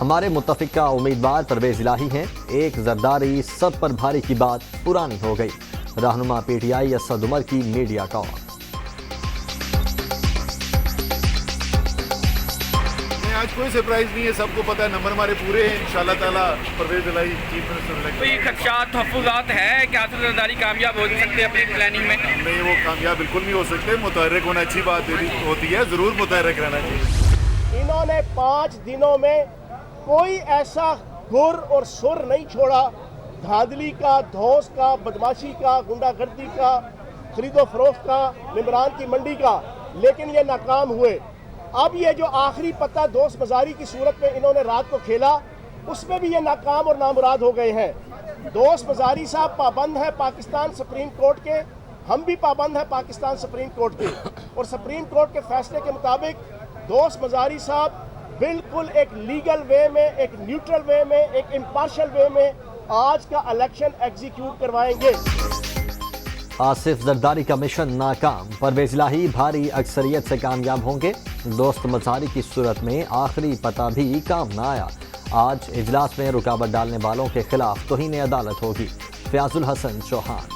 ہمارے متفقہ امیدوار پرویز الہی ہیں، ایک زرداری سب پر بھاری کی بات پرانی ہو گئی، رہنما P T I Asad Umar کی میڈیا کال۔ آج کوئی سرپرائز نہیں ہے، سب کو پتہ ہے نمبر ہمارے پورے ہیں، انشاءاللہ تعالیٰ پرویز الہی چیف منسٹر۔ کوئی خدشات تحفظات ہے کہ آصف زرداری کامیاب ہو سکتے ہیں اپنی پلاننگ میں؟ نہیں، وہ کامیاب بالکل نہیں ہو سکتے، متحرک ہونا اچھی بات ہوتی ہے، ضرور متحرک رہنا چاہیے۔ انہوں نے 5 دنوں میں کوئی ایسا گر اور سر نہیں چھوڑا، دھاندلی کا، دھوس کا، بدماشی کا، گنڈا گردی کا، خرید و فروخت کا، ممبران کی منڈی کا، لیکن یہ ناکام ہوئے۔ اب یہ جو آخری پتہ دوست بازاری کی صورت میں انہوں نے رات کو کھیلا، اس میں بھی یہ ناکام اور نامراد ہو گئے ہیں۔ دوست بازاری صاحب پابند ہے پاکستان سپریم کورٹ کے، ہم بھی پابند ہیں پاکستان سپریم کورٹ کے، اور سپریم کورٹ کے فیصلے کے مطابق دوست بازاری صاحب بالکل ایک لیگل وے میں، ایک نیوٹرل وے میں، ایک امپارشل وے میں آج کا الیکشن ایگزیکیوٹ کروائیں گے۔ آصف زرداری کا مشن ناکام، پرویز الہی بھاری اکثریت سے کامیاب ہوں گے، دوست بازاری کی صورت میں آخری پتہ بھی کام نہ آیا، آج اجلاس میں رکاوٹ ڈالنے والوں کے خلاف توہین عدالت ہوگی، فیاض الحسن چوہان۔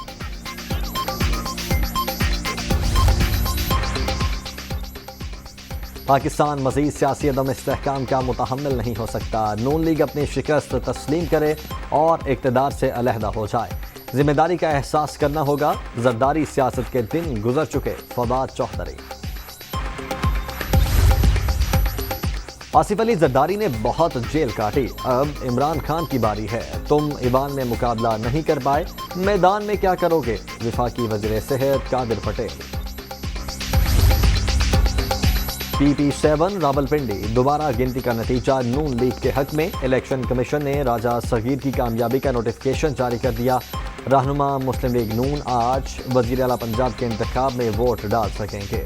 پاکستان مزید سیاسی عدم استحکام کا متحمل نہیں ہو سکتا، نون لیگ اپنی شکست تسلیم کرے اور اقتدار سے علیحدہ ہو جائے، ذمہ داری کا احساس کرنا ہوگا، زرداری سیاست کے دن گزر چکے، فواد چوہدری۔ آصف علی زرداری نے بہت جیل کاٹی، اب عمران خان کی باری ہے، تم ایوان میں مقابلہ نہیں کر پائے، میدان میں کیا کرو گے، وفاقی وزیر صحت قادر پٹیل۔ پی پی 7 راولپنڈی، دوبارہ گنتی کا نتیجہ نون لیگ کے حق میں، الیکشن کمیشن نے راجہ صغیر کی کامیابی کا نوٹیفکیشن جاری کر دیا، رہنما مسلم لیگ نون آج وزیر اعلیٰ پنجاب کے انتخاب میں ووٹ ڈال سکیں گے۔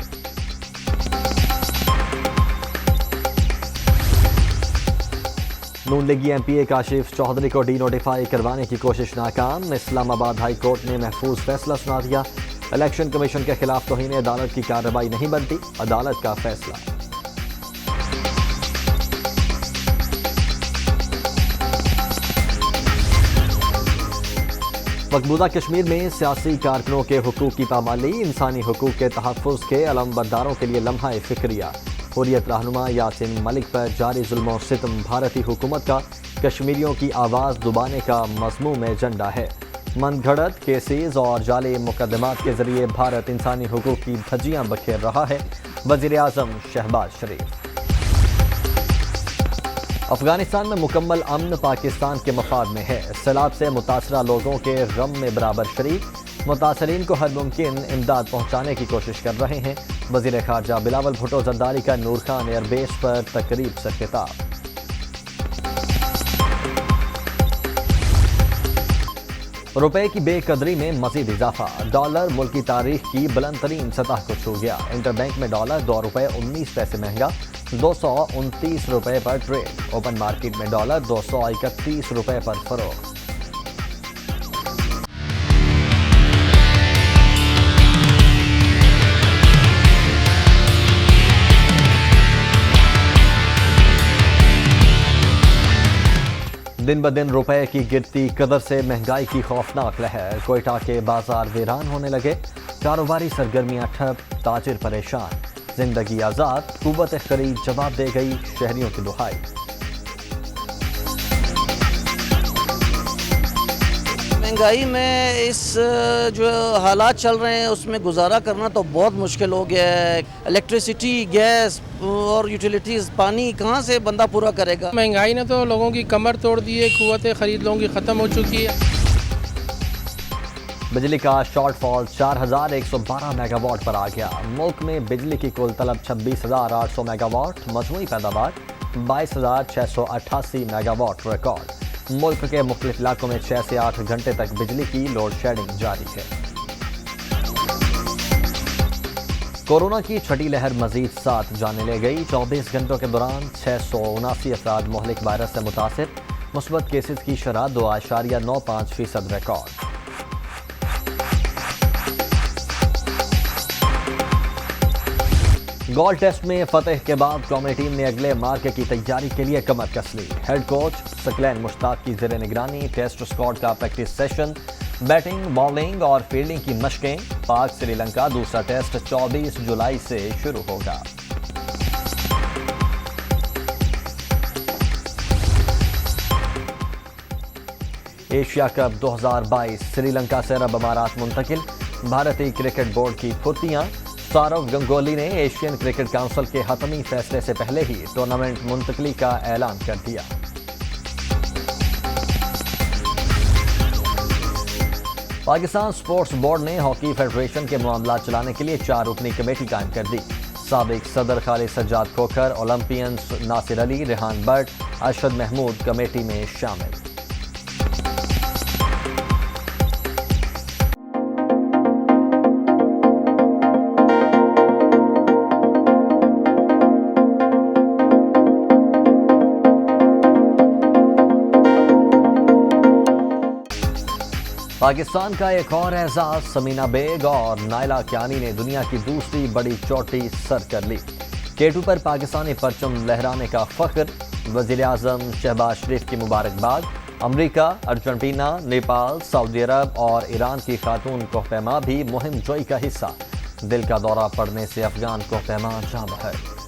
نون لیگی ایم پی اے کاشف چوہدری کو ڈی نوٹیفائی کروانے کی کوشش ناکام، اسلام آباد ہائی کورٹ نے محفوظ فیصلہ سنا دیا، الیکشن کمیشن کے خلاف توہین عدالت کی کارروائی نہیں بنتی، عدالت کا فیصلہ۔ مقبوضہ کشمیر میں سیاسی کارکنوں کے حقوق کی پامالی، انسانی حقوق کے تحفظ کے علم برداروں کے لیے لمحہ فکریہ، حریت رہنما یاسین ملک پر جاری ظلم و ستم بھارتی حکومت کا کشمیریوں کی آواز دبانے کا مضموم ایجنڈا ہے، من گھڑت کیسز اور جعلی مقدمات کے ذریعے بھارت انسانی حقوق کی دھجیاں بکھیر رہا ہے، وزیر اعظم شہباز شریف۔ افغانستان میں مکمل امن پاکستان کے مفاد میں ہے، سیلاب سے متاثرہ لوگوں کے غم میں برابر شریک، متاثرین کو ہر ممکن امداد پہنچانے کی کوشش کر رہے ہیں، وزیر خارجہ بلاول بھٹو زرداری کا نور خان ایئر بیس پر تقریب سے خطاب۔ روپے کی بے قدری میں مزید اضافہ، ڈالر ملک کی تاریخ کی بلند ترین سطح کو چھو گیا، انٹر بینک میں ڈالر 2 روپے 19 پیسے مہنگا، 229 روپے پر ٹریڈ، اوپن مارکیٹ میں ڈالر 231 روپے پر فروخت۔ دن بدن روپے کی گرتی قدر سے مہنگائی کی خوفناک لہر، کوئٹہ کے بازار ویران ہونے لگے، کاروباری سرگرمیاں ٹھپ، تاجر پریشان، زندگی آزاد، قوت خرید جواب دے گئی، شہریوں کی دہائی۔ مہنگائی میں اس جو حالات چل رہے ہیں اس میں گزارا کرنا تو بہت مشکل ہو گیا ہے، الیکٹریسٹی، گیس اور یوٹیلیٹیز، پانی کہاں سے بندہ پورا کرے گا؟ مہنگائی نے تو لوگوں کی کمر توڑ دی ہے، قوت خرید لوگوں کی ختم ہو چکی ہے۔ بجلی کا شارٹ فال 4112 میگا واٹ پر آ گیا، ملک میں بجلی کی کل طلب 26800 میگا واٹ، مجموعی پیداوار 22688 میگا واٹ ریکارڈ، ملک کے مختلف علاقوں میں 6 سے 8 گھنٹے تک بجلی کی لوڈ شیڈنگ جاری ہے۔ کورونا کی چھٹی لہر مزید 7 جانیں لے گئی، 24 گھنٹوں کے دوران 679 افراد مہلک وائرس سے متاثر، مثبت کیسز کی شرح 2.95% ریکارڈ۔ گول ٹیسٹ میں فتح کے بعد قومی ٹیم نے اگلے مارکے کی تیاری کے لیے کمر کس لی. ہیڈ کوچ ثقلین مشتاق کی زیر نگرانی ٹیسٹ اسکواڈ کا پریکٹس سیشن, بیٹنگ, بالنگ اور فیلڈنگ کی مشقیں. پاک سری لنکا دوسرا ٹیسٹ 24 جولائی سے شروع ہوگا. ایشیا کپ 2022 سری لنکا سے عرب امارات منتقل. بھارتی کرکٹ بورڈ کی پھرتیاں. سورو گنگولی نے ایشین کرکٹ کونسل کے حتمی فیصلے سے پہلے ہی ٹورنامنٹ منتقلی کا اعلان کر دیا. پاکستان سپورٹس بورڈ نے ہاکی فیڈریشن کے معاملات چلانے کے لیے 4 رکنی کمیٹی قائم کر دی. سابق صدر خالد سجاد کھوکھر, اولمپئنز ناصر علی, ریحان بٹ, ارشد محمود کمیٹی میں شامل. پاکستان کا ایک اور اعزاز, سمینا بیگ اور نائلہ کیانی نے دنیا کی دوسری بڑی چوٹی سر کر لی. K2 پر پاکستانی پرچم لہرانے کا فخر. وزیر اعظم شہباز شریف کی مبارکباد. امریکہ, ارجنٹینا, نیپال, سعودی عرب اور ایران کی خاتون کوہ پیما بھی مہم جوئی کا حصہ. دل کا دورہ پڑنے سے افغان کوہ پیما جاں بحق.